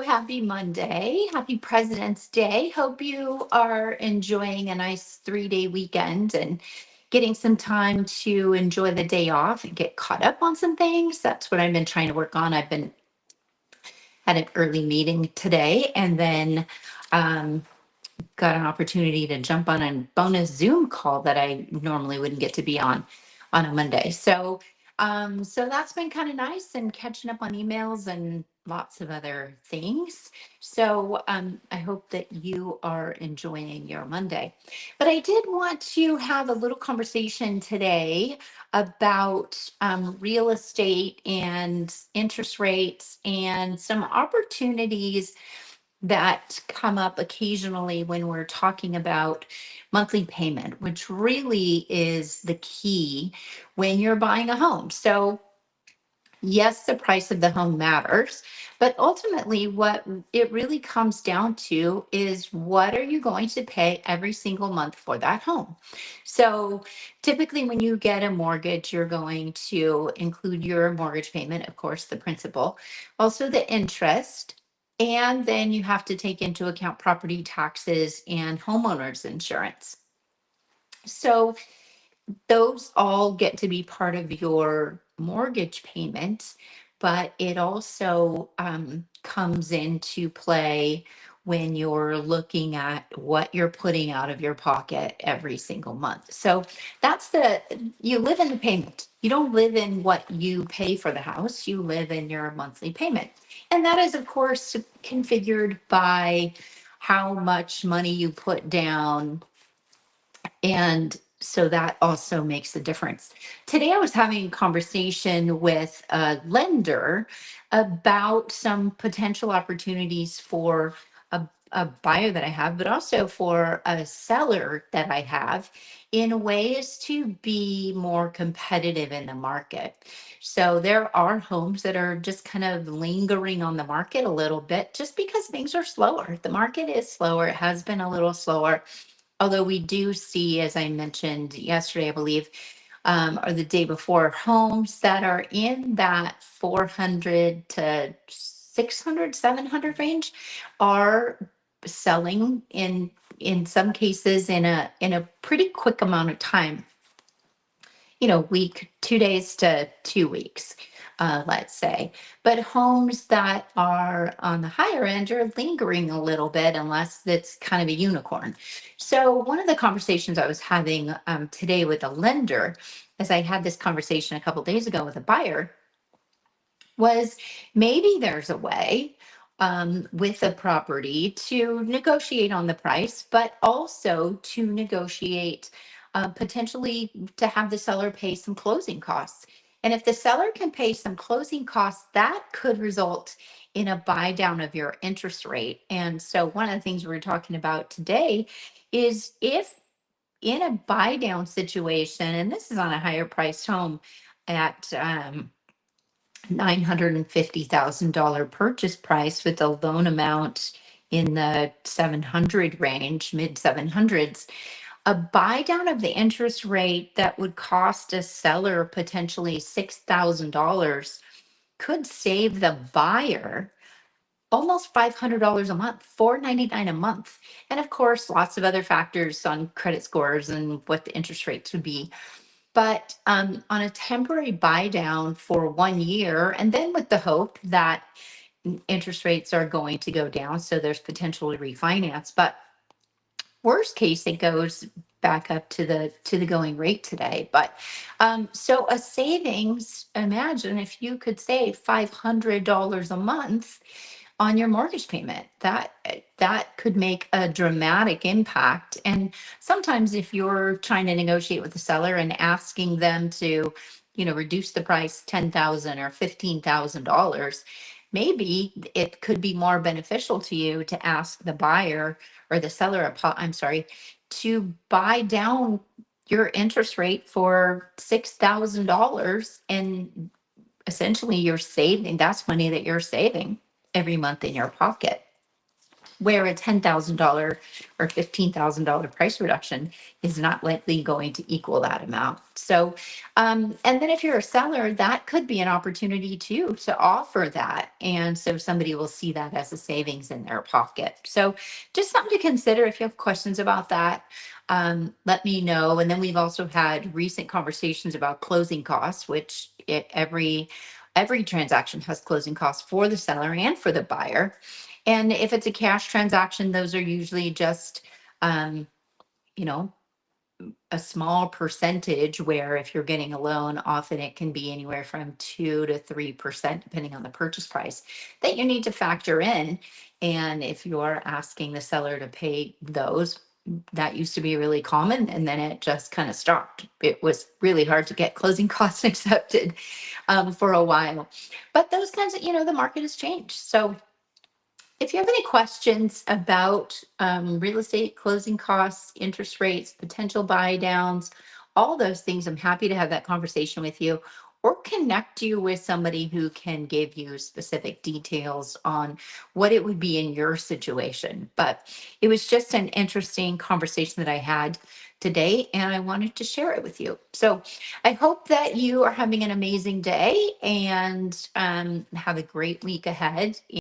Happy Monday. Happy President's Day. Hope you are enjoying a nice 3-day weekend and getting some time to enjoy the day off and get caught up on some things. That's what I've been trying to work on. I've been had an early meeting today and then um, got an opportunity to jump on a bonus Zoom call that I normally wouldn't get to be on a Monday. So that's been kind of nice and catching up on emails and lots of other things. So I hope that you are enjoying your Monday. But I did want to have a little conversation today about real estate and interest rates and some opportunities that come up occasionally when we're talking about monthly payment, which really is the key when you're buying a home. So, yes, the price of the home matters, but ultimately, what it really comes down to is what are you going to pay every single month for that home? So, typically, when you get a mortgage, you're going to include your mortgage payment, of course, the principal, also the interest. And then you have to take into account property taxes and homeowners insurance. So those all get to be part of your mortgage payment, but it also comes into play when you're looking at what you're putting out of your pocket every single month. So you live in the payment. You don't live in what you pay for the house, you live in your monthly payment. And that is, of course, configured by how much money you put down, and so that also makes a difference. Today, I was having a conversation with a lender about some potential opportunities for a buyer that I have, but also for a seller that I have in ways to be more competitive in the market. So there are homes that are just kind of lingering on the market a little bit just because things are slower. The market is slower, it has been a little slower. Although we do see, as I mentioned yesterday, I believe, or the day before, homes that are in that 400 to 600, 700 range are selling in some cases in a pretty quick amount of time, week, 2 days to 2 weeks, let's say. But homes that are on the higher end are lingering a little bit unless it's kind of a unicorn. So, one of the conversations I was having today with a lender, as I had this conversation a couple days ago with a buyer, was maybe there's a way with a property to negotiate on the price, but also to negotiate potentially to have the seller pay some closing costs. And if the seller can pay some closing costs, that could result in a buy down of your interest rate. And so, one of the things we're talking about today is if in a buy down situation, and this is on a higher priced home at $950,000 purchase price with a loan amount in the 700 range, mid 700s, a buy down of the interest rate that would cost a seller potentially $6,000 could save the buyer almost $500 a month, $499 a month. And of course, lots of other factors on credit scores and what the interest rates would be. But on a temporary buy down for 1 year, and then with the hope that interest rates are going to go down, so there's potential to refinance. But worst case, it goes back up to the going rate today. But so a savings. Imagine if you could save $500 a month on your mortgage payment. That could make a dramatic impact. And sometimes if you're trying to negotiate with the seller and asking them to, reduce the price 10,000 or $15,000, maybe it could be more beneficial to you to ask the buyer or the seller, I'm sorry, to buy down your interest rate for $6,000, and essentially you're saving, that's money that you're saving every month in your pocket. where a $10,000 or $15,000 price reduction is not likely going to equal that amount. So, and then if you're a seller, that could be an opportunity too to offer that. And so somebody will see that as a savings in their pocket. So just something to consider. If you have questions about that, let me know. And then we've also had recent conversations about closing costs, which every transaction has closing costs for the seller and for the buyer. And if it's a cash transaction, those are usually just, um, you know, a small percentage, where if you're getting a loan, often it can be anywhere from 2 to 3%, depending on the purchase price, that you need to factor in. And if you're asking the seller to pay those, that used to be really common, and then it just kind of stopped. It was really hard to get closing costs accepted for a while. But those kinds of, the market has changed. So if you have any questions about real estate, closing costs, interest rates, potential buy downs, all those things, I'm happy to have that conversation with you or connect you with somebody who can give you specific details on what it would be in your situation. But it was just an interesting conversation that I had today, and I wanted to share it with you. So I hope that you are having an amazing day and have a great week ahead.